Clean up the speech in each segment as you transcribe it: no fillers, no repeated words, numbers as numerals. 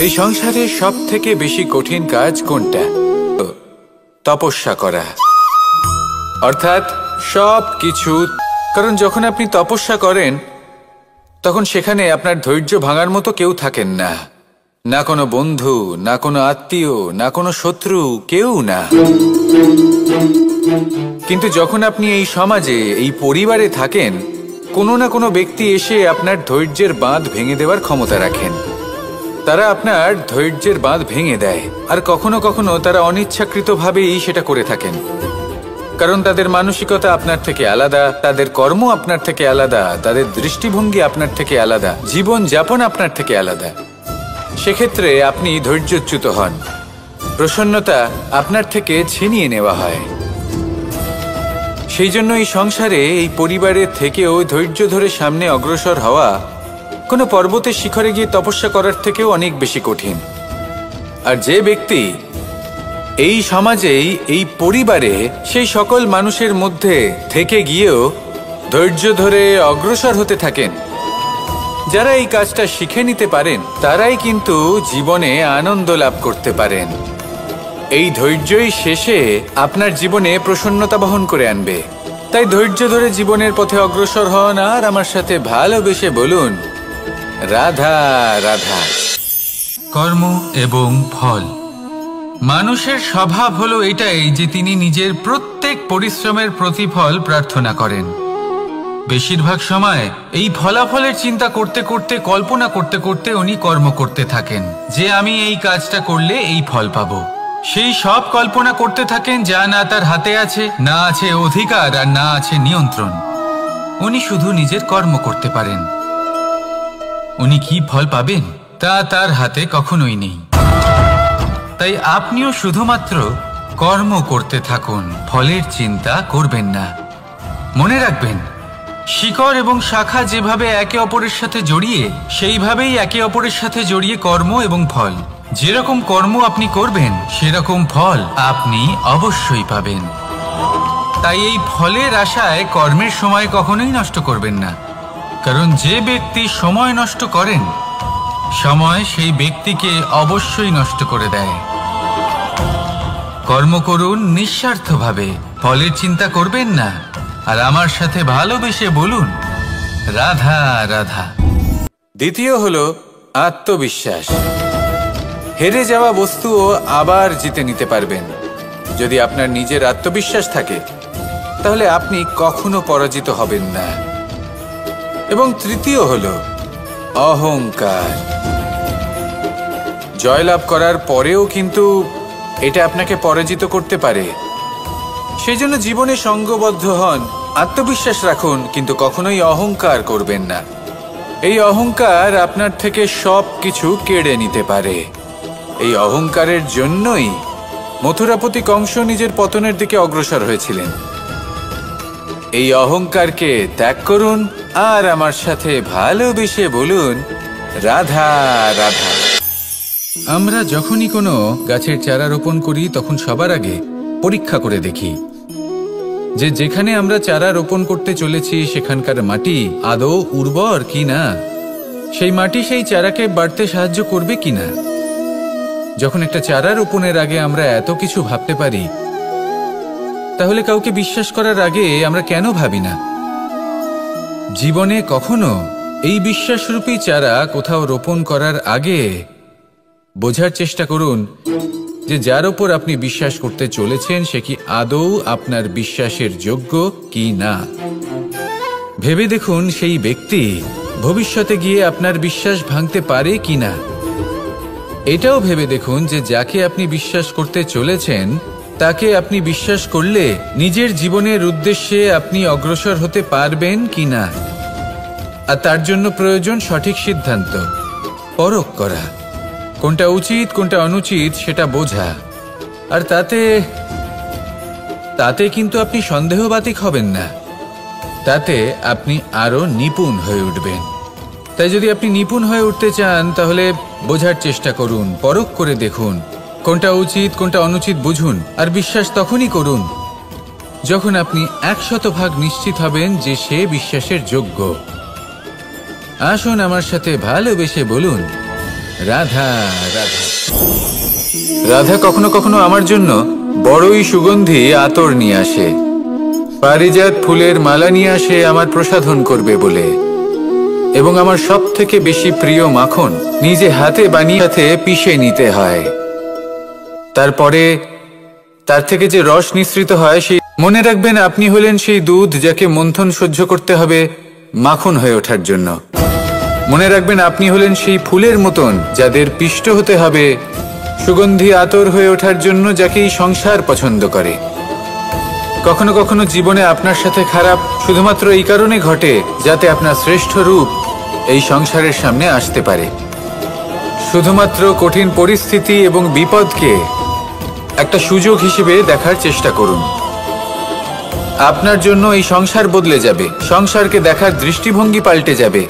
এই সংসারে সব থেকে বেশি কঠিন কাজ কোনটা? তপস্যা করা, অর্থাৎ সব কিছু। কারণ যখন আপনি তপস্যা করেন তখন সেখানে আপনার ধৈর্য ভাঙার মতো কেউ থাকেন না, না কোনো বন্ধু, না কোনো আত্মীয়, না কোনো শত্রু, কেউ না। কিন্তু যখন আপনি এই সমাজে, এই পরিবারে থাকেন, কোনো না কোনো ব্যক্তি এসে আপনার ধৈর্যের বাঁধ ভেঙে দেওয়ার ক্ষমতা রাখেন। তারা আপনার ধৈর্যের বাঁধ ভেঙে দেয়, আর কখনো কখনো তারা অনিচ্ছাকৃতভাবেই সেটা করে থাকেন। কারণ তাদের মানসিকতা আপনার থেকে আলাদা, তাদের কর্ম আপনার থেকে আলাদা, তাদের দৃষ্টিভঙ্গি আপনার থেকে আলাদা, জীবন যাপন আপনার থেকে আলাদা। সেক্ষেত্রে আপনি ধৈর্যচ্যুত হন, প্রসন্নতা আপনার থেকে ছিনিয়ে নেওয়া হয়। সেই জন্য এই সংসারে, এই পরিবারের থেকেও ধৈর্য ধরে সামনে অগ্রসর হওয়া কোনো পর্বতের শিখরে গিয়ে তপস্যা করার থেকেও অনেক বেশি কঠিন। আর যে ব্যক্তি এই সমাজেই, এই পরিবারে, সেই সকল মানুষের মধ্যে থেকে গিয়েও ধৈর্য ধরে অগ্রসর হতে থাকেন, যারা এই কাজটা শিখে নিতে পারেন, তারাই কিন্তু জীবনে আনন্দ লাভ করতে পারেন। এই ধৈর্যই শেষে আপনার জীবনে প্রসন্নতা বহন করে আনবে। তাই ধৈর্য ধরে জীবনের পথে অগ্রসর হন আর আমার সাথে ভালোবেসে বলুন, রাধা রাধা। কর্ম এবং ফল। মানুষের স্বভাব হলো এটাই যে তিনি নিজের প্রত্যেক পরিশ্রমের প্রতিফল প্রার্থনা করেন। বেশিরভাগ সময় এই ফলাফলের চিন্তা করতে করতে, কল্পনা করতে করতে উনি কর্ম করতে থাকেন, যে আমি এই কাজটা করলে এই ফল পাবো। সেই সব কল্পনা করতে থাকেন যা না তার হাতে আছে, না আছে অধিকার, আর না আছে নিয়ন্ত্রণ। উনি শুধু নিজের কর্ম করতে পারেন। উনি কি ফল পাবেন তা তার হাতে কখনোই নেই। তাই আপনিও শুধুমাত্র কর্ম করতে থাকুন, ফলের চিন্তা করবেন না। মনে রাখবেন, শিকড় এবং শাখা যেভাবে একে অপরের সাথে জড়িয়ে, সেইভাবেই একে অপরের সাথে জড়িয়ে কর্ম এবং ফল। যেরকম কর্ম আপনি করবেন সেরকম ফল আপনি অবশ্যই পাবেন। তাই এই ফলের আশায় কর্মের সময় কখনোই নষ্ট করবেন না। কারণ যে ব্যক্তি সময় নষ্ট করেন, সময় সেই ব্যক্তিকে অবশ্যই নষ্ট করে দেয়। কর্ম করুন নিঃস্বার্থভাবে, ফলের চিন্তা করবেন না, আর আমার সাথে ভালোবেসে বলুন, রাধা রাধা। দ্বিতীয় হলো আত্মবিশ্বাস। হেরে যাওয়া বস্তুও আবার জিতে নিতে পারবেন। যদি আপনার নিজের আত্মবিশ্বাস থাকে, তাহলে আপনি কখনো পরাজিত হবেন না। এবং তৃতীয় হলো অহংকার। জয়লাভ করার পরেও কিন্তু এটা আপনাকে পরাজিত করতে পারে। সেই জন্য জীবনে সঙ্গবদ্ধ হন, আত্মবিশ্বাস রাখুন, কিন্তু কখনোই অহংকার করবেন না। এই অহংকার আপনার থেকে সব কিছু কেড়ে নিতে পারে। এই অহংকারের জন্যই মথুরাপতি কংস নিজের পতনের দিকে অগ্রসর হয়েছিলেন। এই অহংকারকে ত্যাগ করুন আর আমার সাথে ভালোবেসে বলুন, রাধা রাধা। আমরা যখনই কোনো গাছের চারা রোপণ করি, তখন সবার আগে পরীক্ষা করে দেখি যে যেখানে আমরা চারা রোপণ করতে চলেছি সেখানকার মাটি আদৌ উর্বর কি না, সেই মাটি সেই চারাকে বাড়তে সাহায্য করবে কিনা। যখন একটা চারা রোপণের আগে আমরা এত কিছু ভাবতে পারি, তাহলে কাউকে বিশ্বাস করার আগে আমরা কেন ভাবি না? জীবনে কখনো এই বিশ্বাসরূপী চারা কোথাও রোপণ করার আগে বোঝার চেষ্টা করুন যে যার ওপর আপনি বিশ্বাস করতে চলেছেন সে কি আদৌ আপনার বিশ্বাসের যোগ্য কি না। ভেবে দেখুন সেই ব্যক্তি ভবিষ্যতে গিয়ে আপনার বিশ্বাস ভাঙতে পারে কি না। এটাও ভেবে দেখুন যে যাকে আপনি বিশ্বাস করতে চলেছেন তাকে আপনি বিশ্বাস করলে নিজের জীবনের উদ্দেশ্যে আপনি অগ্রসর হতে পারবেন কি না। আর তার জন্য প্রয়োজন সঠিক সিদ্ধান্ত, পরখ করা, কোনটা উচিত কোনটা অনুচিত সেটা বোঝা। আর তাতে কিন্তু আপনি সন্দেহবাতিক হবেন না, তাতে আপনি আরো নিপুণ হয়ে উঠবেন। তাই যদি আপনি নিপুণ হয়ে উঠতে চান তাহলে বোঝার চেষ্টা করুন, পরখ করে দেখুন, কোনটা উচিত কোনটা অনুচিত বুঝুন। আর বিশ্বাস তখনই করুন যখন আপনি 100% নিশ্চিত হবেন যে সে বিশ্বাসের যোগ্য। আসুন আমার সাথে ভালোবেসে বলুন, রাধা রাধা। রাধা কখনো কখনো আমার জন্য বড়ই সুগন্ধি আতর নিয়ে আসে, পারিজাত ফুলের মালা নিয়ে আসে আমার প্রসাধন করবে বলে, এবং আমার সব থেকে বেশি প্রিয় মাখন নিজে হাতে বানিয়ে পিষে নিতে হয়। তারপরে তার থেকে যে রস নিঃসৃত হয় সেই মনে রাখবেন আপনি হলেন সেই দুধ যাকে মন্থন সহ্য করতে হবে মাখন হয়ে ওঠার জন্য। মনে রাখবেন আপনি হলেন সেই ফুলের মতন যাদের পিষ্ট হতে হবে সুগন্ধি আতর হয়ে ওঠার জন্য, যাকে এই সংসার পছন্দ করে। কখনো কখনো জীবনে আপনার সাথে খারাপ শুধুমাত্র এই কারণে ঘটে যাতে আপনার শ্রেষ্ঠ রূপ এই সংসারের সামনে আসতে পারে। শুধুমাত্র কঠিন পরিস্থিতি এবং বিপদকে একটা সুযোগ হিসেবে দেখার চেষ্টা করুন। আপনার জন্য এই সংসার বদলে যাবে, সংসারকে দেখার দৃষ্টিভঙ্গি পাল্টে যাবে,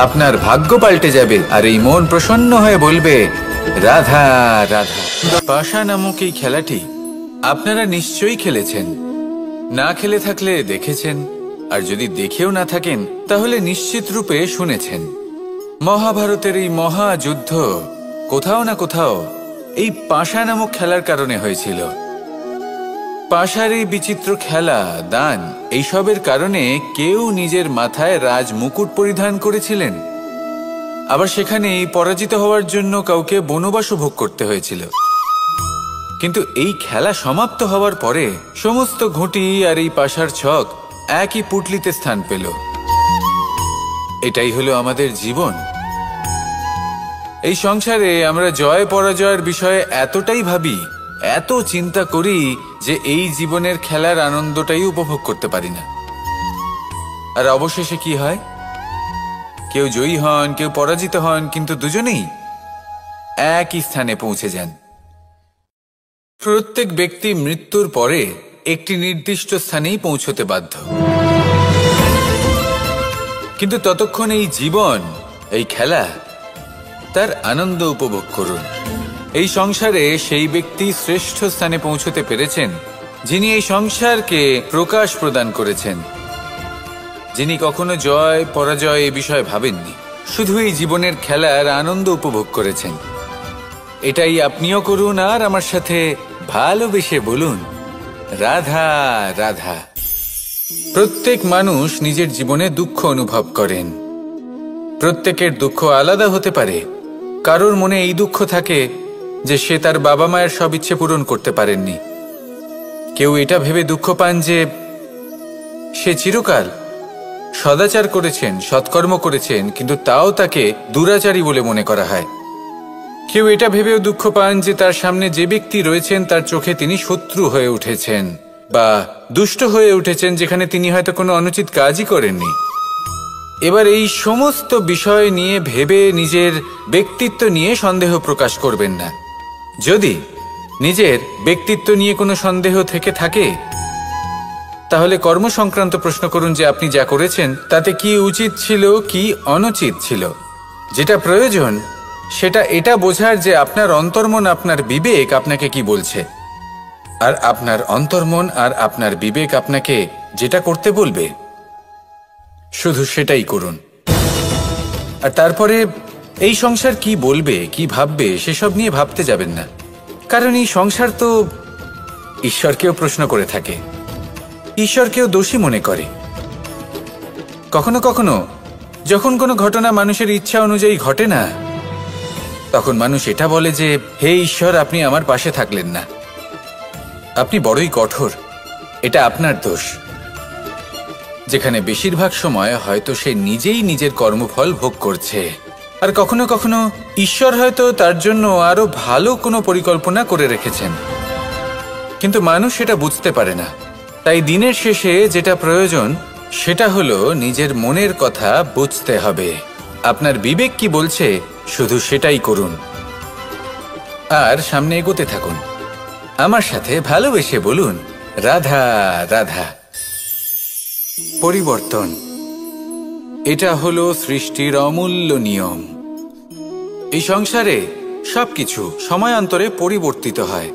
আপনার ভাগ্য পাল্টে যাবে, আর এই মন প্রসন্ন হয়ে বলবে রাধা রাধা। পাশা নামক এই খেলাটি আপনারা নিশ্চয়ই খেলেছেন, না খেলে থাকলে দেখেছেন, আর যদি দেখেও না থাকেন তাহলে নিশ্চিত রূপে শুনেছেন। মহাভারতের এই মহাযুদ্ধ কোথাও না কোথাও এই পাশা নামক খেলার কারণে হয়েছিল। পাশার এই বিচিত্র খেলা, দান, এইসবের কারণে কেউ নিজের মাথায় রাজ মুকুট পরিধান করেছিলেন, আবার সেখানে পরাজিত হওয়ার জন্য কাউকে বনবাস ভোগ করতে হয়েছিল। কিন্তু এই খেলা সমাপ্ত হওয়ার পরে সমস্ত ঘুঁটি আর এই পাশার ছক একই পুটলিতে স্থান পেল। এটাই হলো আমাদের জীবন। এই সংসারে আমরা জয় পরাজয়ের বিষয়ে এতটাই ভাবি, এত চিন্তা করি যে এই জীবনের খেলার আনন্দটাই উপভোগ করতে পারি না। আর অবশেষে কি হয়? কেউ জয়ী হন, কেউ পরাজিত হন, কিন্তু দুজনেই একই স্থানে পৌঁছে যান। প্রত্যেক ব্যক্তি মৃত্যুর পরে একটি নির্দিষ্ট স্থানেই পৌঁছতে বাধ্য, কিন্তু ততক্ষণ এই জীবন, এই খেলা, তার আনন্দ উপভোগ করুন। এই সংসারে সেই ব্যক্তি শ্রেষ্ঠ স্থানে পৌঁছতে পেরেছেন যিনি এই সংসারকে প্রকাশ প্রদান করেছেন, যিনি কখনো জয় পরাজয় এ বিষয়ে ভাবেননি, শুধু এই জীবনের খেলার আনন্দ উপভোগ করেছেন। এটাই আপনিও করুন, আর আমার সাথে ভালোবেসে বলুন রাধা রাধা। প্রত্যেক মানুষ নিজের জীবনে দুঃখ অনুভব করেন। প্রত্যেকের দুঃখ আলাদা হতে পারে। কারোর মনে এই দুঃখ থাকে যে সে তার বাবা মায়ের সব ইচ্ছে পূরণ করতে পারেননি। কেউ এটা ভেবে দুঃখ পান যে সে চিরকাল সদাচার করেছেন, সৎকর্ম করেছেন, কিন্তু তাও তাকে দুরাচারী বলে মনে করা হয়। কেউ এটা ভেবেও দুঃখ পান যে তার সামনে যে ব্যক্তি রয়েছেন তার চোখে তিনি শত্রু হয়ে উঠেছেন বা দুষ্ট হয়ে উঠেছেন, যেখানে তিনি হয়তো কোনো অনুচিত কাজই করেননি। এবার এই সমস্ত বিষয় নিয়ে ভেবে নিজের ব্যক্তিত্ব নিয়ে সন্দেহ প্রকাশ করবেন না। যদি নিজের ব্যক্তিত্ব নিয়ে কোনো সন্দেহ থেকে থাকে তাহলে কর্ম সংক্রান্ত প্রশ্ন করুন যে আপনি যা করেছেন তাতে কি উচিত ছিল, কি অনুচিত ছিল। যেটা প্রয়োজন সেটা এটা বোঝার যে আপনার অন্তর্মন, আপনার বিবেক আপনাকে কি বলছে, আর আপনার অন্তর্মন আর আপনার বিবেক আপনাকে যেটা করতে বলবে শুধু সেটাই করুন। আর তারপরে এই সংসার কি বলবে, কি ভাববে সেসব নিয়ে ভাবতে যাবেন না, কারণ এই সংসার তো ঈশ্বরকেও প্রশ্ন করে থাকে, ঈশ্বরকেও দোষী মনে করে। কখনো কখনো যখন কোনো ঘটনা মানুষের ইচ্ছা অনুযায়ী ঘটে না, তখন মানুষ এটা বলে যে হে ঈশ্বর, আপনি আমার পাশে থাকলেন না, আপনি বড়ই কঠোর, এটা আপনার দোষ। যেখানে বেশিরভাগ সময় হয়তো সে নিজেই নিজের কর্মফল ভোগ করছে, আর কখনো কখনো ঈশ্বর হয়তো তার জন্য আরো ভালো কোনো পরিকল্পনা করে রেখেছেন, কিন্তু মানুষ সেটা বুঝতে পারে না। তাই দিনের শেষে যেটা প্রয়োজন সেটা হলো নিজের মনের কথা বুঝতে হবে। আপনার বিবেক কি বলছে শুধু সেটাই করুন, আর সামনে এগোতে থাকুন। আমার সাথে ভালোবেসে বলুন রাধা রাধা। পরিবর্তন, এটা হলো সৃষ্টির অমূল্য নিয়ম। এই সংসারে সবকিছু সময়ান্তরে পরিবর্তিত হয়,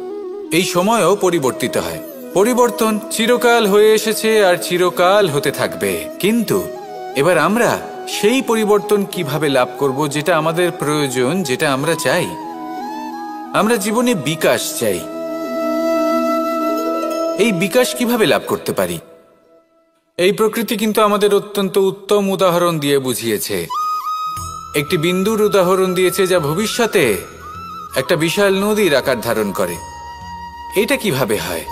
এই সময়ও পরিবর্তিত হয়। পরিবর্তন চিরকাল হয়ে এসেছে আর চিরকাল হতে থাকবে, কিন্তু এবার আমরা সেই পরিবর্তন কিভাবে লাভ করব, যেটা আমাদের প্রয়োজন, যেটা আমরা চাই। আমরা জীবনে বিকাশ চাই। এই বিকাশ কিভাবে লাভ করতে পারি? এই প্রকৃতি কিন্তু আমাদের অত্যন্ত উত্তম উদাহরণ দিয়ে বুঝিয়েছে। একটি বিন্দুর উদাহরণ দিয়েছে, যা ভবিষ্যতে একটা বিশাল নদীর আকার ধারণ করে। এটা কিভাবে হয়?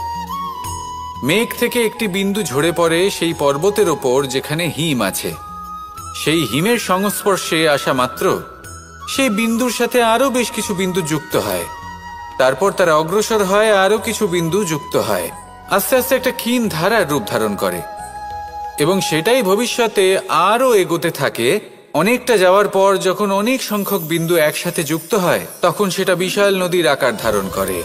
মেঘ থেকে একটি বিন্দু ঝরে পড়ে সেই পর্বতের ওপর যেখানে হিম আছে। সেই হিমের সংস্পর্শে আসা মাত্র সেই বিন্দুর সাথে আরো বেশ কিছু বিন্দু যুক্ত হয়। তারপর তারা অগ্রসর হয়, আরো কিছু বিন্দু যুক্ত হয়, আস্তে আস্তে একটা ক্ষীণ ধারার রূপ ধারণ করে। এবং সেটাই ভবিষ্যতে আরো এগোতে থাকে। অনেকটা যাওয়ার পর যখন অনেক সংখ্যক বিন্দু একসাথে যুক্ত হয়, তখন সেটা বিশাল নদীর আকার ধারণ করে।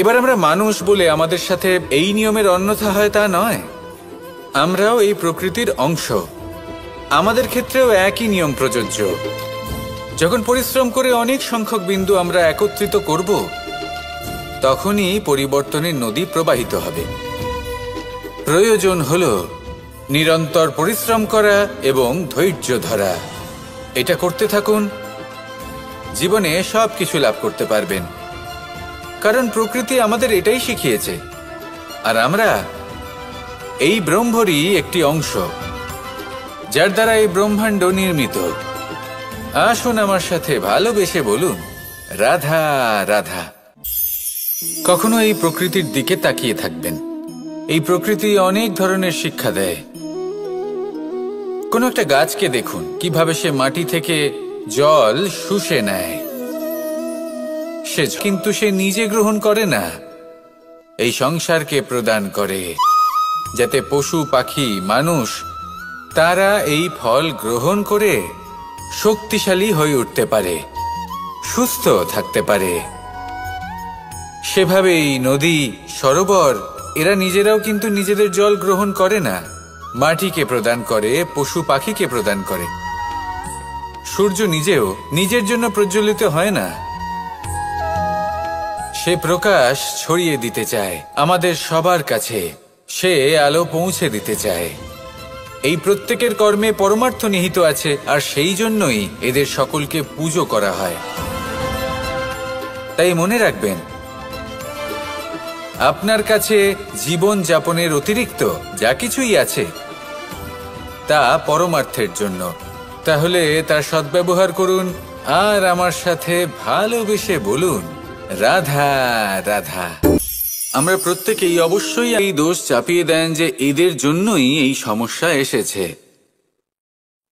এবার আমরা মানুষ বলে আমাদের সাথে এই নিয়মের অন্যথা হয় তা নয়। আমরাও এই প্রকৃতির অংশ। আমাদের ক্ষেত্রেও একই নিয়ম প্রযোজ্য। যখন পরিশ্রম করে অনেক সংখ্যক বিন্দু আমরা একত্রিত করব, তখনই পরিবর্তনের নদী প্রবাহিত হবে। প্রয়োজন হলো নিরন্তর পরিশ্রম করা এবং ধৈর্য ধরা। এটা করতে থাকুন, জীবনে সব কিছু লাভ করতে পারবেন। কারণ প্রকৃতি আমাদের এটাই শিখিয়েছে। আর আমরা এই ব্রহ্মরই একটি অংশ, যার দ্বারা এই ব্রহ্মাণ্ড নির্মিত। আসুন আমার সাথে ভালোবেসে বলুন, রাধা রাধা। কখনো এই প্রকৃতির দিকে তাকিয়ে থাকবেন। এই প্রকৃতি অনেক ধরনের শিক্ষা দেয়। কোনো একটা গাছকে দেখুন, কিভাবে সে মাটি থেকে জল শুষে নেয়। কিন্তু সে নিজে গ্রহণ করে না, এই সংসারকে প্রদান করে, যাতে পশু পাখি মানুষ তারা এই ফল গ্রহণ করে শক্তিশালী হয়ে উঠতে পারে, সুস্থ থাকতে পারে। সেভাবেই নদী, সরোবর এরা নিজেরাও কিন্তু নিজেদের জল গ্রহণ করে না, মাটিকে প্রদান করে, পশু পাখিকে প্রদান করে। সূর্য নিজেও নিজের জন্য প্রজ্বলিত হয় না, সে প্রকাশ ছড়িয়ে দিতে চায় আমাদের সবার কাছে। সে আলো পৌঁছে দিতে চায়। এই প্রত্যেকের কর্মে পরমার্থ নিহিত আছে, আর সেই জন্যই এদের সকলকে পুজো করা হয়। তাই মনে রাখবেন, আপনার কাছে জীবন যাপনের অতিরিক্ত যা কিছুই আছে, তা পরমার্থের জন্য। তাহলে তার সদ্ব্যবহার করুন, আর আমার সাথে ভালোবেসে বলুন, রাধা রাধা। আমরা প্রত্যেকেই অবশ্যই এই দোষ চাপিয়ে দেন যে এদের জন্যই এই সমস্যা এসেছে।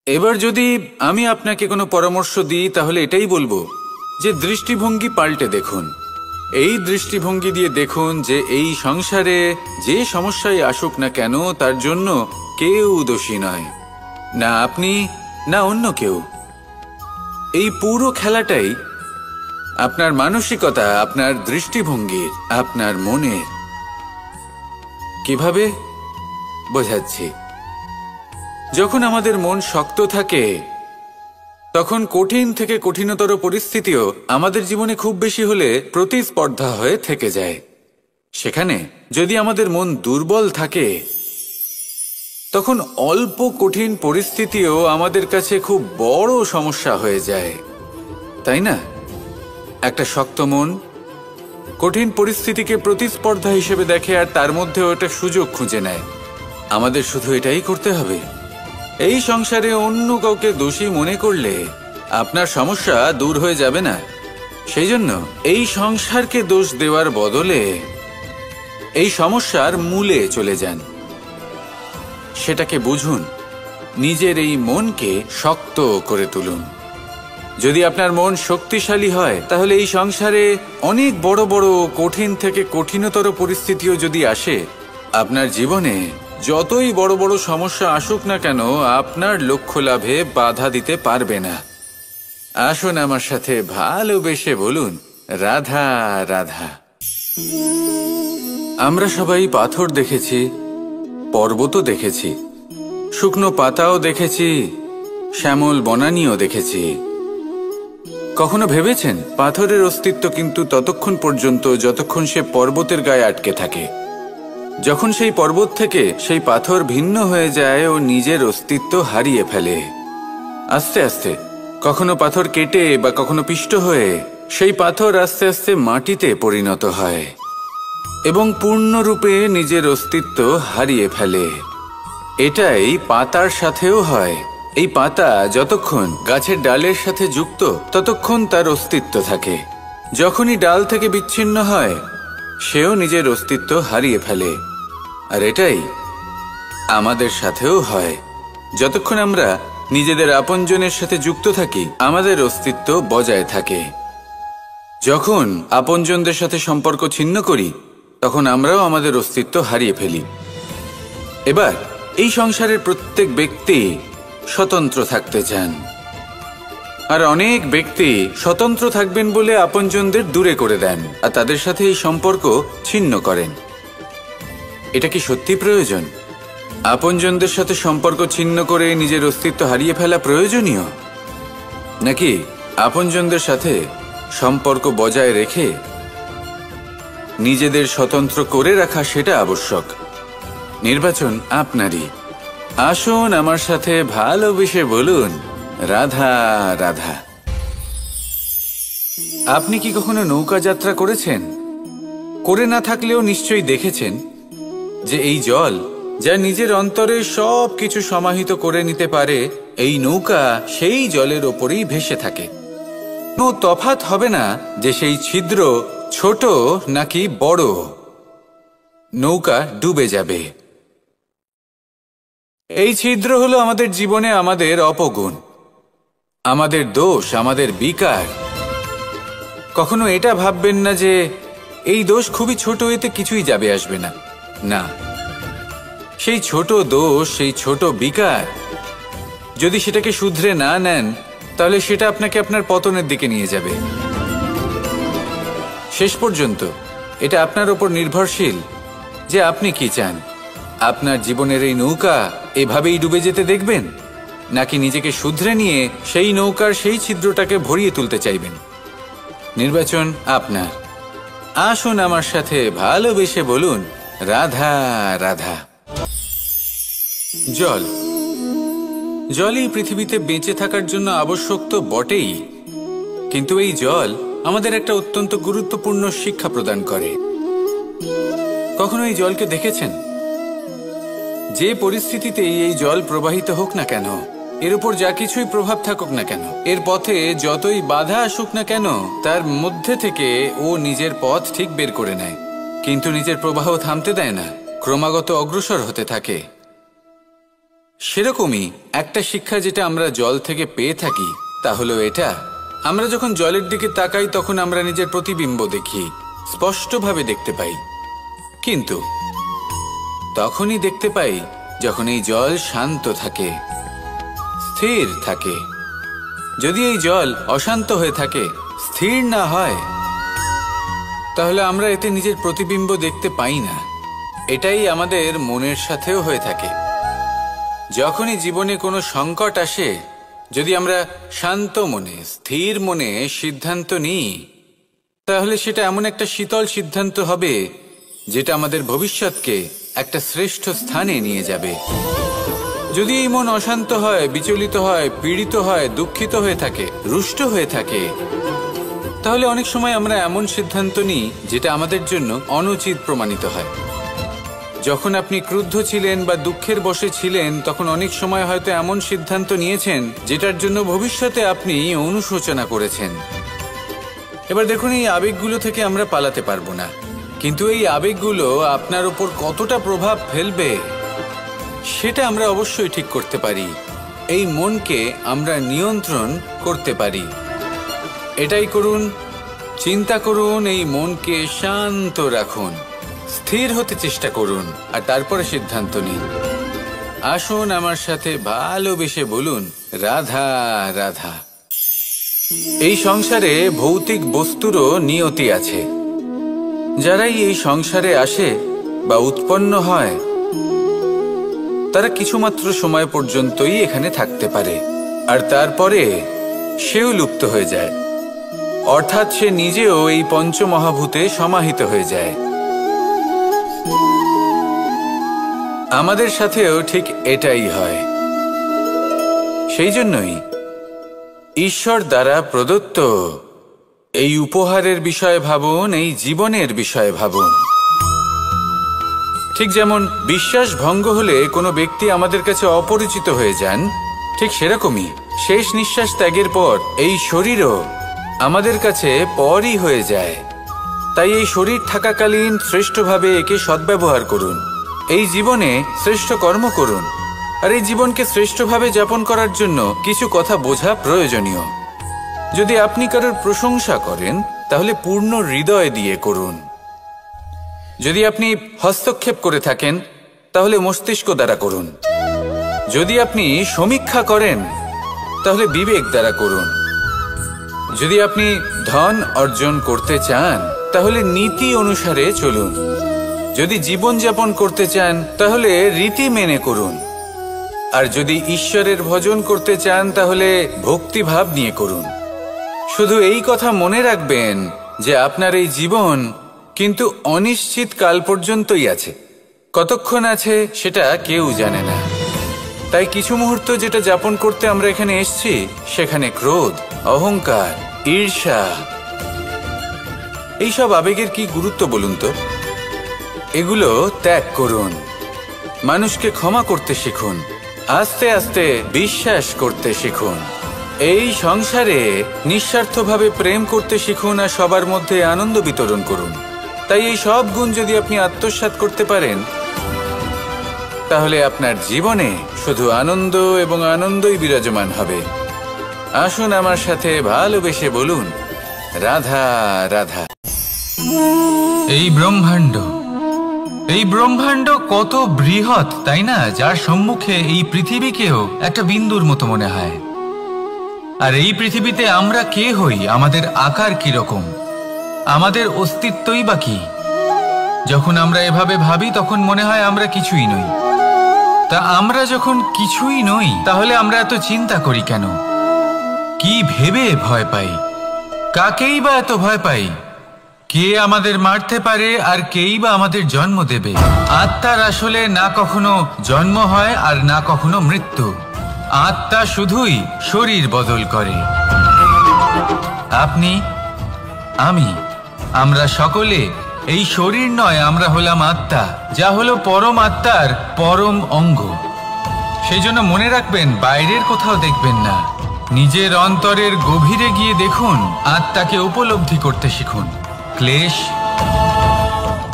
এবার যদি আমি আপনাকে কোনো পরামর্শ দিই, তাহলে এটাই বলবো যে দৃষ্টিভঙ্গি পাল্টে দেখুন। এই দৃষ্টিভঙ্গি দিয়ে দেখুন যে এই সংসারে যে সমস্যায় আসুক না কেন, তার জন্য কেউ দোষী নয়, না আপনি না অন্য কেউ। এই পুরো খেলাটাই আপনার মানসিকতা, আপনার দৃষ্টিভঙ্গির, আপনার মনের। কিভাবে বোঝাচ্ছি? যখন আমাদের মন শক্ত থাকে, তখন কঠিন থেকে কঠিনতর পরিস্থিতিও আমাদের জীবনে খুব বেশি হলে প্রতিস্পর্ধা হয়ে থেকে যায়। সেখানে যদি আমাদের মন দুর্বল থাকে, তখন অল্প কঠিন পরিস্থিতিও আমাদের কাছে খুব বড় সমস্যা হয়ে যায়, তাই না? একটা শক্ত মন কঠিন পরিস্থিতিকে প্রতিস্পর্ধা হিসেবে দেখে, আর তার মধ্যেও একটা সুযোগ খুঁজে নেয়। আমাদের শুধু এটাই করতে হবে। এই সংসারে অন্য কাউকে দোষী মনে করলে আপনার সমস্যা দূর হয়ে যাবে না। সেই জন্য এই সংসারকে দোষ দেওয়ার বদলে এই সমস্যার মূলে চলে যান, সেটাকে বুঝুন, নিজের এই মনকে শক্ত করে তুলুন। যদি আপনার মন শক্তিশালী হয়, তাহলে এই সংসারে অনেক বড় বড় কঠিন থেকে কঠিনতর পরিস্থিতিও যদি আসে, আপনার জীবনে যতই বড় বড় সমস্যা আসুক না কেন, আপনার লক্ষ্য লাভে বাধা দিতে পারবে না। আসুন আমার সাথে ভালোবেসে বলুন, রাধা রাধা। আমরা সবাই পাথর দেখেছি, পর্বতও দেখেছি, শুকনো পাতাও দেখেছি, শ্যামল বনানীও দেখেছি। কখনো ভেবেছেন পাথরের অস্তিত্ব কিন্তু ততক্ষণ পর্যন্ত যতক্ষণ সে পর্বতের গায়ে আটকে থাকে? যখন সেই পর্বত থেকে সেই পাথর ভিন্ন হয়ে যায় ও নিজের অস্তিত্ব হারিয়ে ফেলে আস্তে আস্তে, কখনো পাথর কেটে বা কখনো পিষ্ট হয়ে সেই পাথর আস্তে আস্তে মাটিতে পরিণত হয় এবং পূর্ণরূপে নিজের অস্তিত্ব হারিয়ে ফেলে। এটাই পাতার সাথেও হয়। এই পাতা যতক্ষণ গাছের ডালের সাথে যুক্ত ততক্ষণ তার অস্তিত্ব থাকে। যখনই ডাল থেকে বিচ্ছিন্ন হয় সেও নিজের অস্তিত্ব হারিয়ে ফেলে। আর এটাই আমাদের সাথেও হয়। যতক্ষণ আমরা নিজেদের আপনজনের সাথে যুক্ত থাকি আমাদের অস্তিত্ব বজায় থাকে। যখন আপনজনদের সাথে সম্পর্ক ছিন্ন করি তখন আমরাও আমাদের অস্তিত্ব হারিয়ে ফেলি। এবার এই সংসারের প্রত্যেক ব্যক্তি স্বতন্ত্র থাকতে চান, আর অনেক ব্যক্তি স্বতন্ত্র থাকবেন বলে আপনজনদের দূরে করে দেন আর তাদের সাথে এই সম্পর্ক ছিন্ন করেন। এটা কি সত্যি প্রয়োজন? আপনজনদের সাথে সম্পর্ক ছিন্ন করে নিজের অস্তিত্ব হারিয়ে ফেলা প্রয়োজনীয়, নাকি আপনজনদের সাথে সম্পর্ক বজায় রেখে নিজেদের স্বতন্ত্র করে রাখা সেটা আবশ্যক? নির্বাচন আপনারই। আসুন আমার সাথে ভালোবেসে বলুন, রাধা রাধা। আপনি কি কখনো নৌকা যাত্রা করেছেন? করে না থাকলেও নিশ্চয়ই দেখেছেন যে এই জল যা নিজের অন্তরে সব কিছু সমাহিত করে নিতে পারে, এই নৌকা সেই জলের ওপরেই ভেসে থাকে। কোনো তফাৎ হবে না যে সেই ছিদ্র ছোট নাকি বড়, নৌকা ডুবে যাবে। এই ছিদ্র হলো আমাদের জীবনে আমাদের অপগুণ, আমাদের দোষ, আমাদের বিকার। কখনো এটা ভাববেন না যে এই দোষ খুবই ছোট, এতে কিছুই যাবে আসবে না। না, সেই ছোট দোষ, সেই ছোট বিকার যদি সেটাকে শুধরে না নেন তাহলে সেটা আপনাকে আপনার পতনের দিকে নিয়ে যাবে। শেষ পর্যন্ত এটা আপনার উপর নির্ভরশীল যে আপনি কি চান। আপনার জীবনের এই নৌকা এভাবেই ডুবে যেতে দেখবেন, নাকি নিজেকে শুধরে নিয়ে সেই নৌকার সেই ছিদ্রটাকে ভরিয়ে তুলতে চাইবেন? নির্বাচন আপনার। আসুন আমার সাথে ভালোবেসে বলুন, রাধা রাধা। জল, জলই পৃথিবীতে বেঁচে থাকার জন্য আবশ্যক তো বটেই, কিন্তু এই জল আমাদের একটা অত্যন্ত গুরুত্বপূর্ণ শিক্ষা প্রদান করে। কখনো এই জলকে দেখেছেন? যে পরিস্থিতিতেই এই জল প্রবাহিত হোক না কেন, এর উপর যা কিছুই প্রভাব থাকুক না কেন, এর পথে যতই বাধা আসুক না কেন, তার মধ্যে থেকে ও নিজের পথ ঠিক বের করে নেয়, কিন্তু নিজের প্রবাহ থামতে দেয় না, ক্রমাগত অগ্রসর হতে থাকে। সেরকমই একটা শিক্ষা যেটা আমরা জল থেকে পেয়ে থাকি তা হলো এটা, আমরা যখন জলের দিকে তাকাই তখন আমরা নিজের প্রতিবিম্ব দেখি, স্পষ্টভাবে দেখতে পাই, কিন্তু তখনই দেখতে পাই যখন এই জল শান্ত থাকে, স্থির থাকে। যদি এই জল অশান্ত হয়ে থাকে, স্থির না হয়, তাহলে আমরা এতে নিজের প্রতিবিম্ব দেখতে পাই না। এটাই আমাদের মনের সাথেও হয়ে থাকে। যখনই জীবনে কোনো সংকট আসে, যদি আমরা শান্ত মনে, স্থির মনে সিদ্ধান্ত নিই, তাহলে সেটা এমন একটা শীতল সিদ্ধান্ত হবে যেটা আমাদের ভবিষ্যৎকে একটা শ্রেষ্ঠ স্থানে নিয়ে যাবে। যদি এই মন অশান্ত হয়, বিচলিত হয়, পীড়িত হয়, দুঃখিত হয়ে থাকে, রুষ্ট হয়ে থাকে, তাহলে অনেক সময় আমরা এমন সিদ্ধান্ত নিই যেটা আমাদের জন্য অনুচিত প্রমাণিত হয়। যখন আপনি ক্রুদ্ধ ছিলেন বা দুঃখের বশে ছিলেন, তখন অনেক সময় হয়তো এমন সিদ্ধান্ত নিয়েছেন যেটার জন্য ভবিষ্যতে আপনি অনুশোচনা করেছেন। এবার দেখুন, এই আবেগগুলো থেকে আমরা পালাতে পারবো না, কিন্তু এই আবেগগুলো আপনার উপর কতটা প্রভাব ফেলবে সেটা আমরা অবশ্যই ঠিক করতে পারি। এই মনকে আমরা নিয়ন্ত্রণ করতে পারি। এটাই করুন, চিন্তা করুন, এই মনকে শান্ত রাখুন, স্থির হতে চেষ্টা করুন, আর তারপরে সিদ্ধান্ত নিন। আসুন আমার সাথে ভালোবেসে বলুন, রাধা রাধা। এই সংসারে ভৌতিক বস্তুরও নিয়তি আছে। যারাই এই সংসারে আসে বা উৎপন্ন হয়, তারা কিছুমাত্র সময় পর্যন্তই এখানে থাকতে পারে, আর তারপরে সেও লুপ্ত হয়ে যায়, অর্থাৎ সে নিজেও এই পঞ্চমহাভূতে সমাহিত হয়ে যায়। আমাদের সাথেও ঠিক এটাই হয়। সেই জন্যই ঈশ্বর দ্বারা প্রদত্ত এই উপহারের বিষয়ে ভাবুন, এই জীবনের বিষয়ে ভাবুন। ঠিক যেমন বিশ্বাস ভঙ্গ হলে কোনো ব্যক্তি আমাদের কাছে অপরিচিত হয়ে যান, ঠিক সেরকমই শেষ নিঃশ্বাস ত্যাগের পর এই শরীরও আমাদের কাছে পরই হয়ে যায়। তাই এই শরীর থাকাকালীন শ্রেষ্ঠভাবে একে সদ্ব্যবহার করুন, এই জীবনে শ্রেষ্ঠ কর্ম করুন। আর এই জীবনকে শ্রেষ্ঠভাবে যাপন করার জন্য কিছু কথা বোঝা প্রয়োজনীয়। যদি আপনি কারোর প্রশংসা করেন তাহলে পূর্ণ হৃদয় দিয়ে করুন। যদি আপনি হস্তক্ষেপ করে থাকেন তাহলে মস্তিষ্ক দ্বারা করুন। যদি আপনি সমীক্ষা করেন তাহলে বিবেক দ্বারা করুন। যদি আপনি ধন অর্জন করতে চান তাহলে নীতি অনুসারে চলুন। যদি জীবনযাপন করতে চান তাহলে রীতি মেনে করুন। আর যদি ঈশ্বরের ভজন করতে চান তাহলে ভক্তিভাব নিয়ে করুন। শুধু এই কথা মনে রাখবেন যে আপনার এই জীবন কিন্তু অনিশ্চিত কাল পর্যন্তই আছে। কতক্ষণ আছে সেটা কেউ জানে না। তাই কিছু মুহূর্ত যেটা যাপন করতে আমরা এখানে এসেছি, সেখানে ক্রোধ, অহংকার, ঈর্ষা, এইসব আবেগের কি গুরুত্ব বলুন তো? এগুলো ত্যাগ করুন। মানুষকে ক্ষমা করতে শিখুন। আস্তে আস্তে বিশ্বাস করতে শিখুন। এই সংসারে নিঃস্বার্থভাবে প্রেম করতে শিখুন আর সবার মধ্যে আনন্দ বিতরণ করুন। তাই এই সব গুণ যদি আপনি আত্মসাৎ করতে পারেন তাহলে আপনার জীবনে শুধু আনন্দ এবং আনন্দই বিরাজমান হবে। আসুন আমার সাথে ভালোবেসে বলুন, রাধা রাধা। এই ব্রহ্মাণ্ড কত বৃহৎ, তাই না? যার সম্মুখে এই পৃথিবীকেও একটা বিন্দুর মতো মনে হয়। আর এই পৃথিবীতে আমরা কে হই, আমাদের আকার কিরকম, আমাদের অস্তিত্বই বা কি? যখন আমরা এভাবে ভাবি তখন মনে হয় আমরা কিছুই নই। তা আমরা যখন কিছুই নই তাহলে আমরা এত চিন্তা করি কেন? কি ভেবে ভয় পাই? কাকেই বা এত ভয় পাই? কে আমাদের মারতে পারে আর কেই বা আমাদের জন্ম দেবে? আত্মার আসলে না কখনো জন্ম হয় আর না কখনো মৃত্যু। আত্মা শুধুই শরীর বদল করে। আপনি, আমি, আমরা সকলে এই শরীর নয়, আমরা হলাম আত্মা, যা হলো পরম আত্মার পরম অঙ্গ। সেই জন্য মনে রাখবেন, বাইরের কোথাও দেখবেন না, নিজের অন্তরের গভীরে গিয়ে দেখুন, আত্মাকে উপলব্ধি করতে শিখুন। ক্লেশ,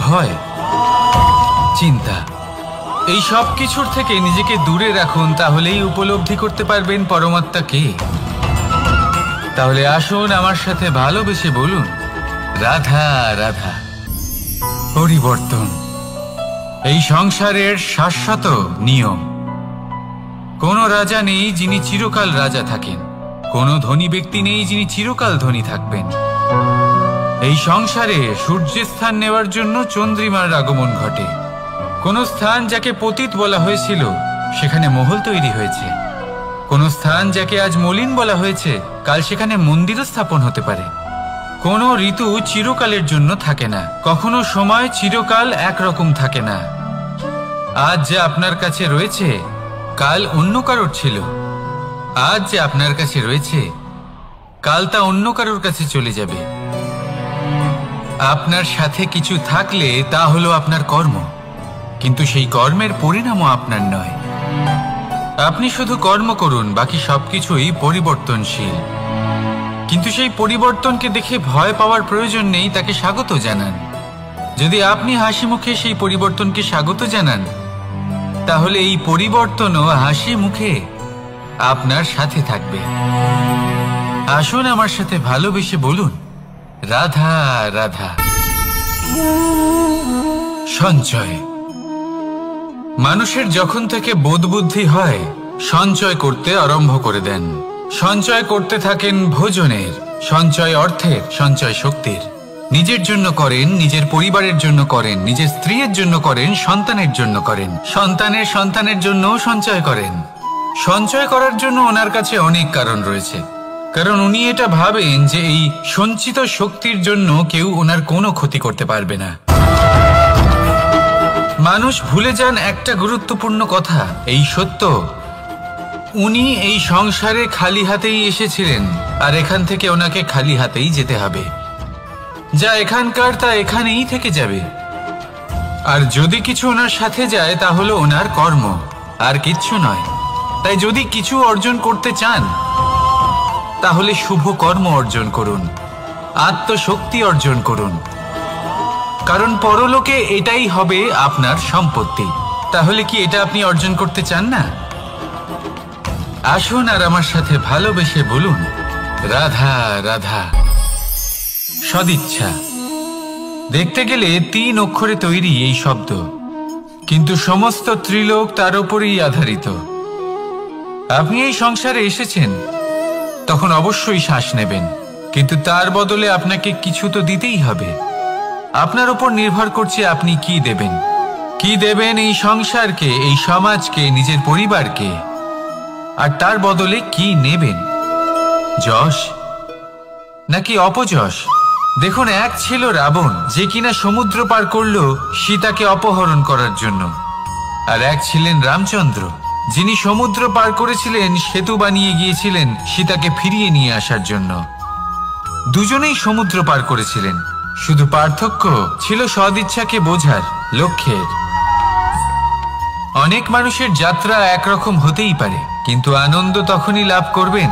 ভয়, চিন্তা, এই সব কিছুর থেকে নিজেকে দূরে রাখুন, তাহলেই উপলব্ধি করতে পারবেন পরমাত্মাকে। তাহলে আসুন আমার সাথে ভালোবেসে বলুন, রাধা রাধা। পরিবর্তন এই সংসারের শাশ্বত নিয়ম। কোনো রাজা নেই যিনি চিরকাল রাজা থাকেন, কোনো ধনী ব্যক্তি নেই যিনি চিরকাল ধনী থাকবেন। এই সংসারে সূর্যের স্থান নেওয়ার জন্য চন্দ্রিমার আগমন ঘটে। কোন স্থান যাকে পতিত বলা হয়েছিল সেখানে মহল তৈরি হয়েছে। কোন স্থান যাকে আজ মলিন বলা হয়েছে কাল সেখানে মন্দিরও স্থাপন হতে পারে। কোনো ঋতু চিরকালের জন্য থাকে না, কখনো সময় চিরকাল একরকম থাকে না। আজ যে আপনার কাছে রয়েছে কাল অন্য কারোর ছিল। আজ যে আপনার কাছে রয়েছে কাল তা অন্য কারোর কাছে চলে যাবে। আপনার সাথে কিছু থাকলে তা হলো আপনার কর্ম, কিন্তু সেই কর্মের পরিণামও আপনার নয়। আপনি শুধু কর্ম করুন, বাকি সবকিছুই পরিবর্তনশীল। কিন্তু সেই পরিবর্তনকে দেখে ভয় পাওয়ার প্রয়োজন নেই, তাকে স্বাগত জানান। যদি আপনি হাসি মুখে সেই পরিবর্তনকে স্বাগত জানান তাহলে এই পরিবর্তনও হাসি মুখে আপনার সাথে থাকবে। আসুন আমার সাথে ভালোবেসে বলুন, রাধা রাধা। সঞ্চয় মানুষের যখন থেকে বোধ বুদ্ধি হয় সঞ্চয় করতে আরম্ভ করে দেন। সঞ্চয় করতে থাকেন ভোজনের, সঞ্চয় অর্থের, সঞ্চয় শক্তির। নিজের জন্য করেন, নিজের পরিবারের জন্য করেন, নিজের স্ত্রীর জন্য করেন, সন্তানের জন্য করেন, সন্তানের সন্তানের জন্যও সঞ্চয় করেন। সঞ্চয় করার জন্য ওনার কাছে অনেক কারণ রয়েছে, কারণ উনি এটা ভাবেন যে এই সঞ্চিত শক্তির জন্য কেউ ওনার কোনো ক্ষতি করতে পারবে না। মানুষ ভুলে যান একটা গুরুত্বপূর্ণ কথা, এই সত্য উনি এই সংসারে খালি হাতেই এসেছিলেন আর এখান থেকে ওনাকে খালি হাতেই যেতে হবে। যা এখানকার তা এখানেই থেকে যাবে। আর যদি কিছু ওনার সাথে যায় তা হলো ওনার কর্ম, আর কিচ্ছু নয়। তাই যদি কিছু অর্জন করতে চান তাহলে শুভ কর্ম অর্জন করুন, আত্মশক্তি অর্জন করুন, কারণ পরলোকে এটাই হবে আপনার সম্পত্তি। তাহলে কি এটা আপনি অর্জন করতে চান না? আসুন আর আমার সাথে ভালোবেসে বলুন, রাধা রাধা। সদিচ্ছা দেখতে গেলে 3 অক্ষরে তৈরি এই শব্দ, কিন্তু সমস্ত ত্রিলোক তার উপরেই আধারিত। আপনি এই সংসারে এসেছেন, তখন অবশ্যই শ্বাস নেবেন, কিন্তু তার বদলে আপনাকে কিছু তো দিতেই হবে। আপনার উপর নির্ভর করছে আপনি কি দেবেন। কি দেবেন এই সংসারকে, এই সমাজকে, নিজের পরিবারকে, আর তার বদলে কি নেবেন? যশ নাকি অপযশ? দেখুন, এক ছিল রাবণ, যে কিনা সমুদ্র পার করল সীতাকে অপহরণ করার জন্য, আর এক ছিলেন রামচন্দ্র, যিনি সমুদ্র পার করেছিলেন, সেতু বানিয়ে গিয়েছিলেন সীতাকে ফিরিয়ে নিয়ে আসার জন্য। দুজনেই সমুদ্র পার করেছিলেন, শুধু পার্থক্য ছিল সদিচ্ছাকে বোঝার লক্ষ্যের। অনেক মানুষের যাত্রা একরকম হতেই পারে, কিন্তু আনন্দ তখনই লাভ করবেন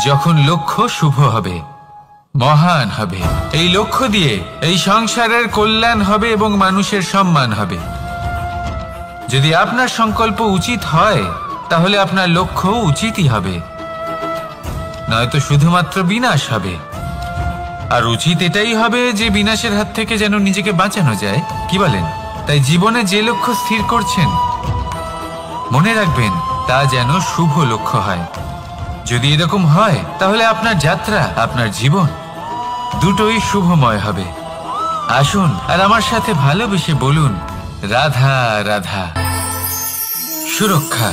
যখন লক্ষ্য শুভ হবে, মহান হবে। এই লক্ষ্য দিয়ে এই সংসারের কল্যাণ হবে এবং মানুষের সম্মান হবে। যদি আপনার সংকল্প উচিত হয় তাহলে আপনার লক্ষ্য উচিতই হবে, নয়তো শুধুমাত্র বিনাশ হবে। আর উচিত এটাই হবে যে বিনাশের হাত থেকে যেন নিজেকে বাঁচানো যায়, কি বলেন? তাই জীবনে যে লক্ষ্য স্থির করছেন মনে রাখবেন তা যেন শুভ লক্ষ্য হয়। যদি এরকম হয় তাহলে আপনার যাত্রা, আপনার জীবন দুটোই শুভময় হবে। আসুন আর আমার সাথে ভালোবেসে বলুন, রাধা রাধা। সুরক্ষা।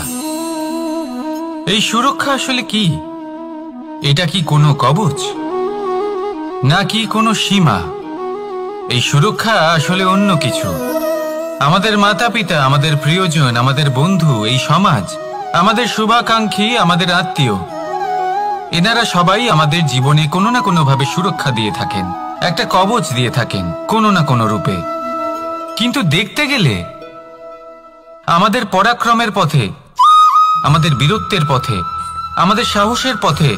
এই সুরক্ষা আসলে কি? এটা কি কোনো কবচ নাকি কোনো সীমা? এই সুরক্ষা আসলে অন্য কিছু। আমাদের মাতা পিতা, আমাদের প্রিয়জন, আমাদের বন্ধু, এই সমাজ, আমাদের শুভাকাঙ্ক্ষী, আমাদের আত্মীয়, এনারা সবাই আমাদের জীবনে কোনো না কোনো ভাবে সুরক্ষা দিয়ে থাকেন, একটা কবচ দিয়ে থাকেন কোনো না কোনো রূপে। কিন্তু দেখতে গেলে আমাদের পরাক্রমের পথে, আমাদের বীরত্বের পথে, আমাদের সাহসের পথে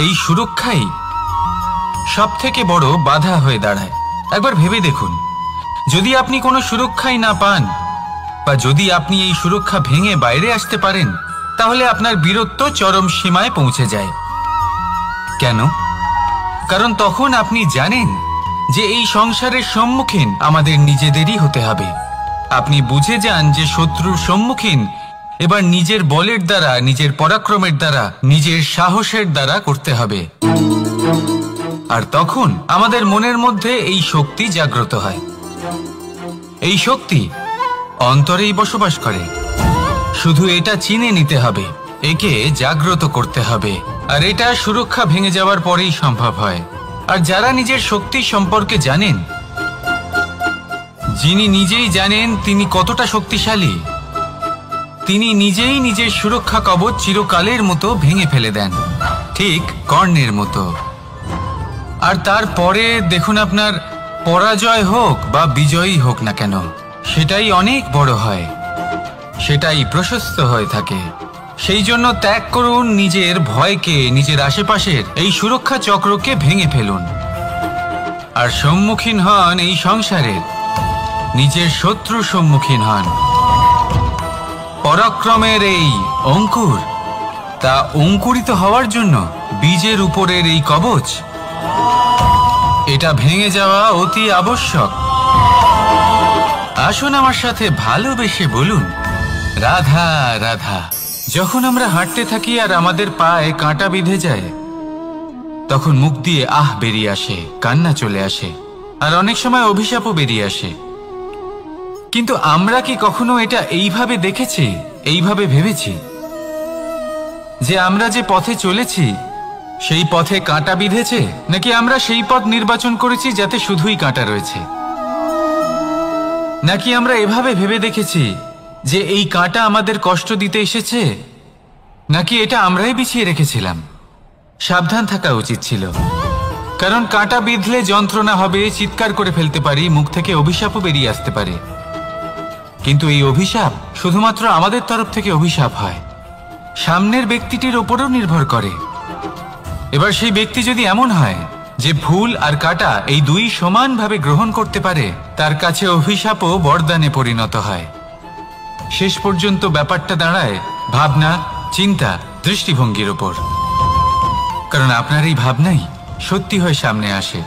এই সুরক্ষাই সব থেকে বড় বাধা হয়ে দাঁড়ায়। একবার ভেবে দেখুন, যদি আপনি কোনো সুরক্ষাই না পান, বা যদি আপনি এই সুরক্ষা ভেঙে বাইরে আসতে পারেন, তাহলে আপনার বীরত্ব চরম সীমায় পৌঁছে যায়। কেন? কারণ তখন আপনি জানেন যে এই সংসারের সম্মুখীন আমাদের নিজেদেরই হতে হবে। আপনি বুঝে যান যে শত্রুর সম্মুখীন এবার নিজের বলের দ্বারা, নিজের পরাক্রমের দ্বারা, নিজের সাহসের দ্বারা করতে হবে। আর তখন আমাদের মনের মধ্যে এই শক্তি জাগ্রত হয়। এই শক্তি অন্তরেই বসবাস করে, শুধু এটা চিনে নিতে হবে, একে জাগ্রত করতে হবে। আর এটা সুরক্ষা ভেঙে যাওয়ার পরেই সম্ভব হয়। আর যারা নিজের শক্তি সম্পর্কে জানেন, যিনি নিজেই জানেন তিনি কতটা শক্তিশালী, তিনি নিজেই নিজের সুরক্ষা কবচ চিরকালের মতো ভেঙে ফেলে দেন, ঠিক কর্ণের মতো। আর তারপরে দেখুন, আপনার পরাজয় হোক বা বিজয়ী হোক না কেন, সেটাই অনেক বড় হয়, সেটাই প্রশস্ত হয়ে থাকে। সেই জন্য ত্যাগ করুন নিজের ভয়কে, নিজের আশেপাশের এই সুরক্ষা চক্রকে ভেঙে ফেলুন, আর সম্মুখীন হন এই সংসারের নিজের শত্রুর সম্মুখীন হন। পরাক্রমের এই অঙ্কুর, তা অঙ্কুরিত হওয়ার জন্য বীজের উপরের এই কবচ, এটা ভেঙে যাওয়া অতি আবশ্যক। আসুন আমার সাথে ভালোবেসে বলুন, রাধা রাধা। যখন আমরা হাঁটতে থাকি আর আমাদের পায়ে কাঁটা বিঁধে যায়, তখন মুখ দিয়ে আহ বেরিয়ে আসে, কান্না চলে আসে, আর অনেক সময় অভিশাপও বেরিয়ে আসে। কিন্তু আমরা কি কখনো এটা এইভাবে দেখেছি, এইভাবে ভেবেছি যে আমরা যে পথে চলেছি সেই পথে কাঁটা বিঁধেছে, নাকি আমরা সেই পথ নির্বাচন করেছি যাতে শুধুই কাঁটা রয়েছে? নাকি আমরা এভাবে ভেবে দেখেছি যে এই কাঁটা আমাদের কষ্ট দিতে এসেছে, নাকি এটা আমরাই বিছিয়ে রেখেছিলাম? সাবধান থাকা উচিত ছিল, কারণ কাঁটা বিঁধলে যন্ত্রণা হবে, চিৎকার করে ফেলতে পারি, মুখ থেকে অভিশাপও বেরিয়ে আসতে পারে। কিন্তু এই অভিশাপ শুধুমাত্র আমাদের তরফ থেকে অভিশাপ হয়, সামনের ব্যক্তিটির ওপরও নির্ভর করে। এবার সেই ব্যক্তি যদি এমন হয় যে ফুল আর কাঁটা এই দুই সমানভাবে গ্রহণ করতে পারে, তার কাছে অভিশাপও বরদানে পরিণত হয়। শেষ পর্যন্ত ব্যাপারটা দাঁড়ায় ভাবনা, চিন্তা, দৃষ্টিভঙ্গির ওপর। কারণ আপনার এই ভাবনাই সত্যি হয়ে সামনে আসে।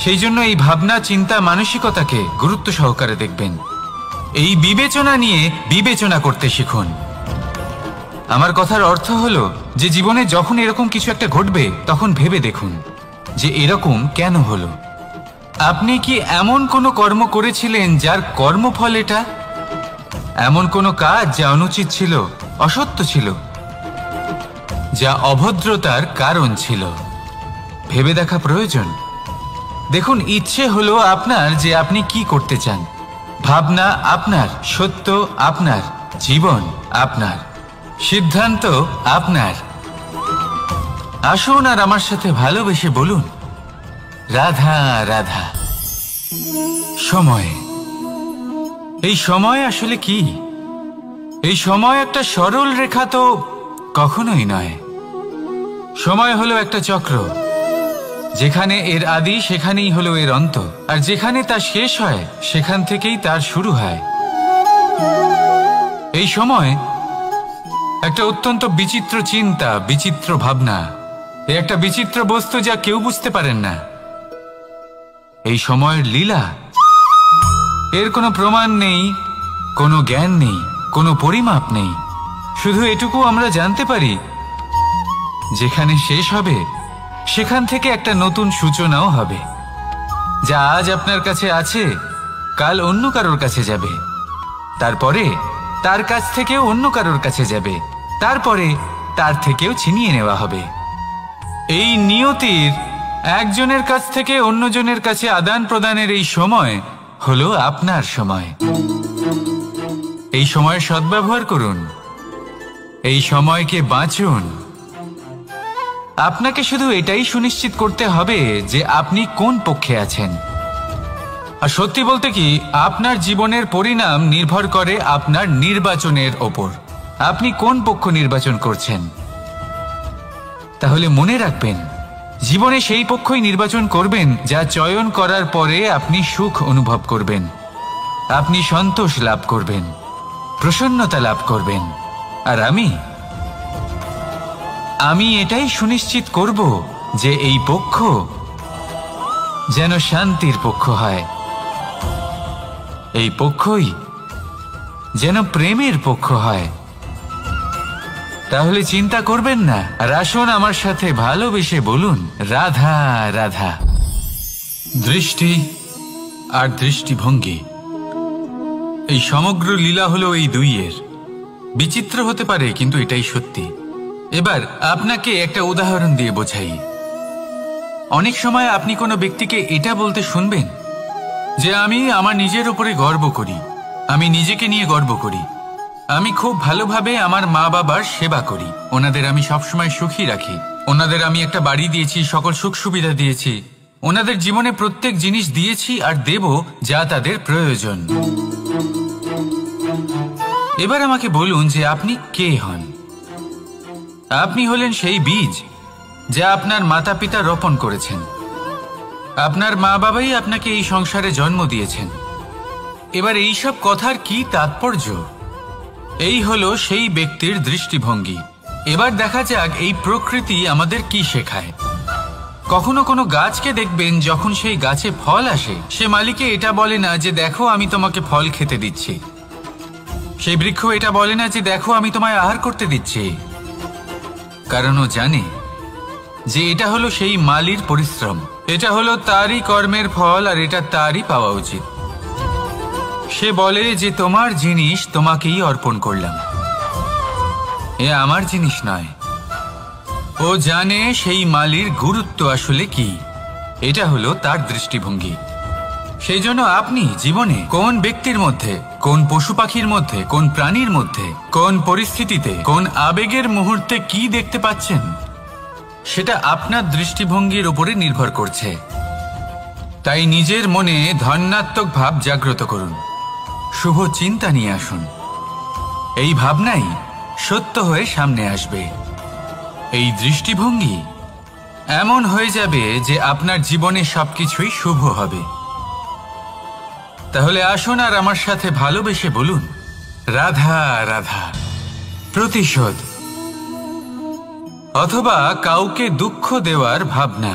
সেই জন্য এই ভাবনা, চিন্তা, মানসিকতাকে গুরুত্ব সহকারে দেখবেন। এই বিবেচনা নিয়ে বিবেচনা করতে শিখুন। আমার কথার অর্থ হলো যে জীবনে যখন এরকম কিছু একটা ঘটবে, তখন ভেবে দেখুন যে এরকম কেন হলো। আপনি কি এমন কোনো কর্ম করেছিলেন যার কর্মফল এটা? এমন কোনো কাজ যা অনুচিত ছিল, অসত্য ছিল, যা অভদ্রতার কারণ ছিল? ভেবে দেখা প্রয়োজন। দেখুন, ইচ্ছে হলো আপনার যে আপনি কি করতে চান, ভাবনা আপনার, সত্য আপনার, জীবন আপনার, সিদ্ধান্ত আপনার। আসুন আর আমার সাথে ভালোবেসে বলুন, রাধা রাধা। সময়। এই সময় আসলে কি? এই সময় একটা সরল রেখা তো কখনোই নয়। সময় হলো একটা চক্র, যেখানে এর আদি সেখানেই হলো এর অন্ত, আর যেখানে তা শেষ হয় সেখান থেকেই তার শুরু হয়। এই সময় একটা অত্যন্ত বিচিত্র চিন্তা, বিচিত্র ভাবনা, একটা বিচিত্র বস্তু যা কেউ বুঝতে পারেন না। এই সময়ের লীলা, এর কোনো প্রমাণ নেই, কোনো জ্ঞান নেই, কোনো পরিমাপ নেই। শুধু এটুকু আমরা জানতে পারি, যেখানে শেষ হবে সেখান থেকে একটা নতুন সূচনাও হবে। যা আজ আপনার কাছে আছে, কাল অন্য কারোর কাছে যাবে, তারপরে তার কাছ থেকেও অন্য কারোর কাছে যাবে, তারপরে তার থেকেও ছিনিয়ে নেওয়া হবে। এই নিয়তির একজনের কাছ থেকে অন্যজনের কাছে আদান প্রদানের এই সময় হলো আপনার সময়। এই সময়ের সদ্ব্যবহার করুন, এই সময়কে বাঁচুন। আপনাকে শুধু এটাই সুনিশ্চিত করতে হবে যে আপনি কোন পক্ষে আছেন। আর সত্যি বলতে কি, আপনার জীবনের পরিণাম নির্ভর করে আপনার নির্বাচনের ওপর। আপনি কোন পক্ষ নির্বাচন করছেন। তাহলে মনে রাখবেন, জীবনে সেই পক্ষই নির্বাচন করবেন যা চয়ন করার পরে আপনি সুখ অনুভব করবেন, আপনি সন্তোষ লাভ করবেন, প্রসন্নতা লাভ করবেন। আর আমি এটাই সুনিশ্চিত করব যে এই পক্ষ যেন শান্তির পক্ষ হয়, এই পক্ষই যেন প্রেমের পক্ষ হয়। তাহলে চিন্তা করবেন না, আর আসুন আমার সাথে ভালোবেসে বলুন, রাধা রাধা। দৃষ্টি আর দৃষ্টিভঙ্গি, এই সমগ্র লীলা হলো এই দুইয়ের। বিচিত্র হতে পারে, কিন্তু এটাই সত্যি। এবার আপনাকে একটা উদাহরণ দিয়ে বোঝাই। অনেক সময় আপনি কোনো ব্যক্তিকে এটা বলতে শুনবেন যে আমি আমার নিজের উপরে গর্ব করি, আমি নিজেকে নিয়ে গর্ব করি, আমি খুব ভালোভাবে আমার মা বাবার সেবা করি, ওনাদের আমি সবসময় সুখী রাখি, ওনাদের আমি একটা বাড়ি দিয়েছি, সকল সুখ সুবিধা দিয়েছি, ওনাদের জীবনে প্রত্যেক জিনিস দিয়েছি আর দেব যা তাদের প্রয়োজন। এবার আমাকে বলুন যে আপনি কে হন। আপনি হলেন সেই বীজ যা আপনার মাতা পিতা রোপণ করেছেন। আপনার মা বাবাই আপনাকে এই সংসারে জন্ম দিয়েছেন। এবার এইসব কথার কি তাৎপর্য? এই হলো সেই ব্যক্তির দৃষ্টিভঙ্গি। এবার দেখা যাক এই প্রকৃতি আমাদের কি শেখায়। কখনো কোনো গাছকে দেখবেন, যখন সেই গাছে ফল আসে, সে মালিকে এটা বলে না যে দেখো আমি তোমাকে ফল খেতে দিচ্ছি। সেই বৃক্ষ এটা বলে না যে দেখো আমি তোমায় আহার করতে দিচ্ছি, কারণ ও জানে যে এটা হলো সেই মালির পরিশ্রম, এটা হলো তারই কর্মের ফল, আর এটা তারই পাওয়া উচিত। সে বলে যে তোমার জিনিস তোমাকেই অর্পণ করলাম, এ আমার জিনিস নয়। ও জানে সেই মালির গুরুত্ব আসলে কি। এটা হলো তার দৃষ্টিভঙ্গি। সেই জন্য আপনি জীবনে কোন ব্যক্তির মধ্যে, কোন পশু পাখির মধ্যে, কোন প্রাণীর মধ্যে, কোন পরিস্থিতিতে, কোন আবেগের মুহূর্তে কি দেখতে পাচ্ছেন, সেটা আপনার দৃষ্টিভঙ্গির উপরে নির্ভর করছে। তাই নিজের মনে ধনাত্মক ভাব জাগ্রত করুন, শুভ চিন্তা নিয়ে আসুন। এই ভাবনাই সত্য হয়ে সামনে আসবে। এই দৃষ্টিভঙ্গি এমন হয়ে যাবে যে আপনার জীবনে সবকিছুই শুভ হবে। তাহলে আসুন আর আমার সাথে ভালোবেসে বলুন, রাধা রাধা। প্রতিশোধ অথবা কাউকে দুঃখ দেওয়ার ভাবনা,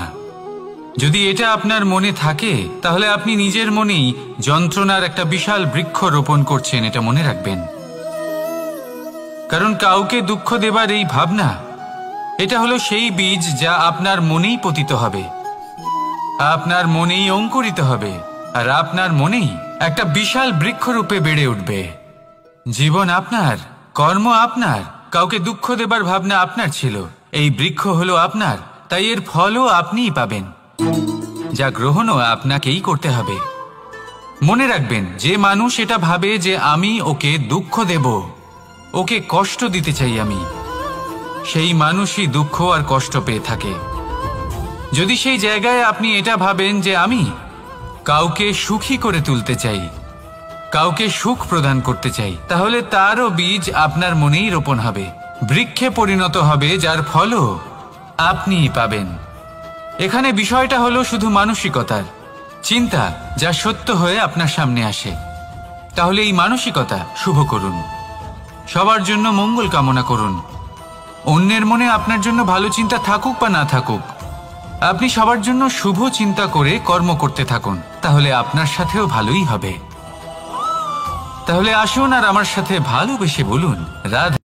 যদি এটা আপনার মনে থাকে তাহলে আপনি নিজের মনেই যন্ত্রণার একটা বিশাল বৃক্ষ রোপণ করছেন, এটা মনে রাখবেন। কারণ কাউকে দুঃখ দেবার এই ভাবনা, এটা হলো সেই বীজ যা আপনার মনেই পতিত হবে, আপনার মনেই অঙ্কুরিত হবে, আর আপনার মনেই একটা বিশাল বৃক্ষরূপে বেড়ে উঠবে। জীবন আপনার, কর্ম আপনার, কাউকে দুঃখ দেবার ভাবনা আপনার ছিল, এই বৃক্ষ হলো আপনার, তাই এর ফলও আপনিই পাবেন, যা গ্রহণও আপনাকেই করতে হবে। মনে রাখবেন, যে মানুষ এটা ভাবে যে আমি ওকে দুঃখ দেব, ওকে কষ্ট দিতে চাই আমি, সেই মানুষই দুঃখ আর কষ্ট পেয়ে থাকে। যদি সেই জায়গায় আপনি এটা ভাবেন যে আমি কাউকে সুখী করে তুলতে চাই, কাউকে সুখ প্রদান করতে চাই, তাহলে তারও বীজ আপনার মনেই রোপণ হবে, বৃক্ষে পরিণত হবে, যার ফলও আপনিই পাবেন। এখানে বিষয়টা হলো শুধু মানসিকতার চিন্তা, যা সত্য হয়ে আপনার সামনে আসে। তাহলে এই মানসিকতা শুভ করুন, সবার জন্য মঙ্গল কামনা করুন। অন্যের মনে আপনার জন্য ভালো চিন্তা থাকুক বা না থাকুক, আপনি সবার জন্য শুভ চিন্তা করে কর্ম করতে থাকুন, তাহলে আপনার সাথেও ভালোই হবে। তাহলে আসুন আর আমার সাথে ভালোবেসে বলুন, রাধা